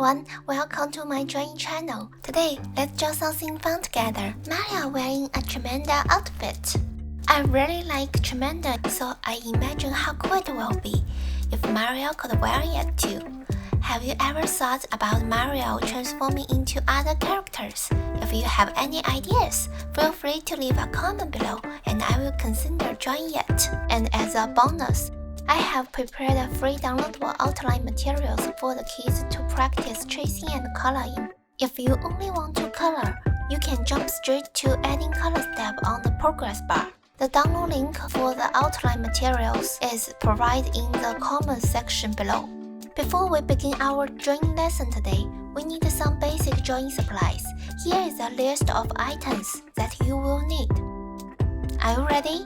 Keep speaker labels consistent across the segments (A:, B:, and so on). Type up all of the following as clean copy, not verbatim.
A: everyone, welcome to my drawing channel. Today, let's draw something fun together. Mario wearing a Charmander outfit. I really like Charmander, so I imagine how cool it will be if Mario could wear it too. Have you ever thought about Mario transforming into other characters? If you have any ideas, feel free to leave a comment below and I will consider drawing it. And as a bonus, I have prepared a free downloadable outline materials for the kids to practice tracing and coloring. If you only want to color, you can jump straight to adding color step on the progress bar. The download link for the outline materials is provided in the comments section below. Before we begin our drawing lesson today, we need some basic drawing supplies. Here is a list of items that you will need. Are you ready?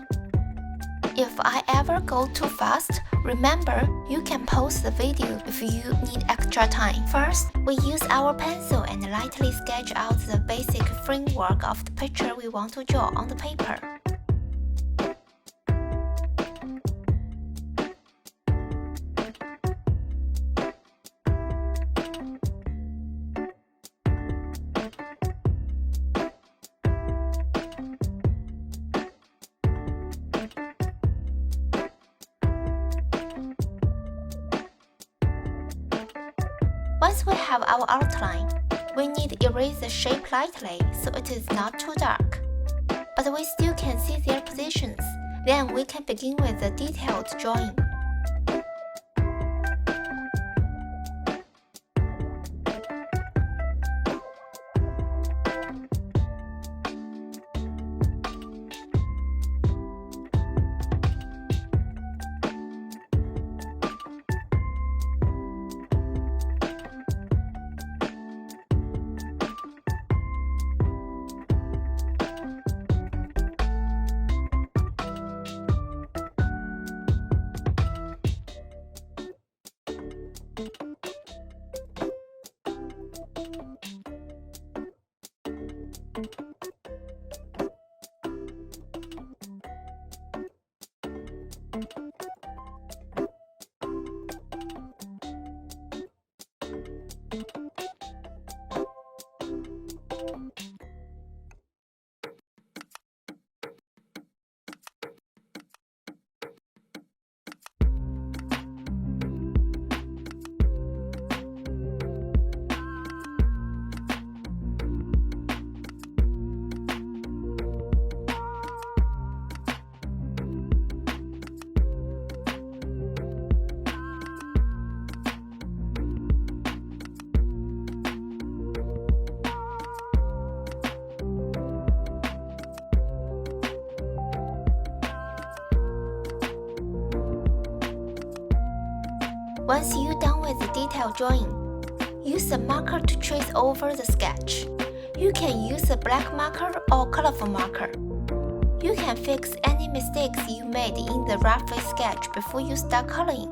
A: If I ever go too fast, remember you can pause the video if you need extra time. First, we use our pencil and lightly sketch out the basic framework of the picture we want to draw on the paper. Once we have our outline, we need to erase the shape lightly so it is not too dark. But we still can see their positions. Then we can begin with the detailed drawing. Once you're done with the detailed drawing, use a marker to trace over the sketch. You can use a black marker or colorful marker. You can fix any mistakes you made in the rough sketch before you start coloring.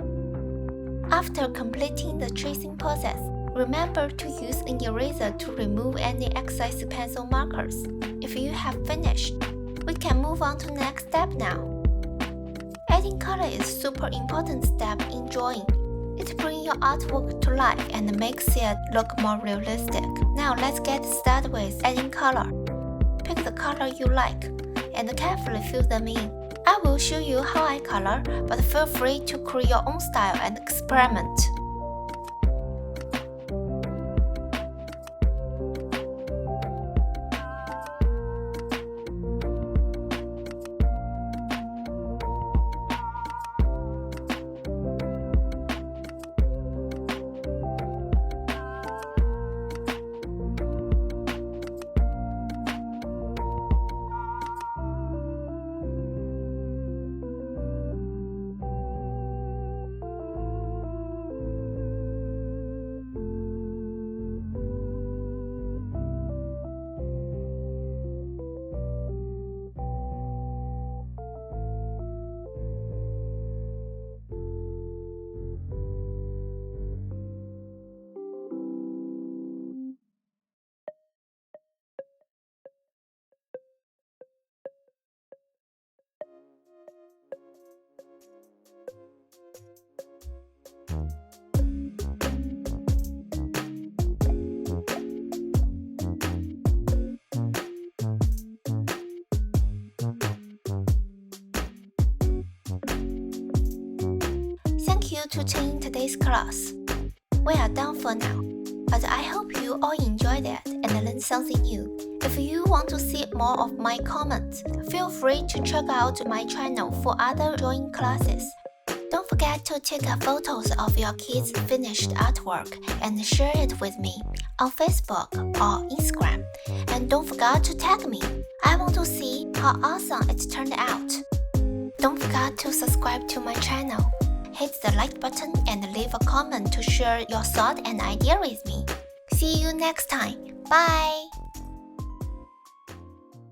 A: After completing the tracing process, remember to use an eraser to remove any excess pencil markers. If you have finished, we can move on to the next step now. Adding color is a super important step in drawing. It brings your artwork to life and makes it look more realistic. Now let's get started with adding color. Pick the color you like and carefully fill them in. I will show you how I color, but feel free to create your own style and experiment. Thank you to attend today's class. We are done for now, but I hope you all enjoyed it and learned something new. If you want to see more of my comments, feel free to check out my channel for other drawing classes. Don't forget to take photos of your kids' finished artwork and share it with me on Facebook or Instagram. And don't forget to tag me. I want to see how awesome it turned out. Don't forget to subscribe to my channel. Hit the like button and leave a comment to share your thought and idea with me. See you next time. Bye!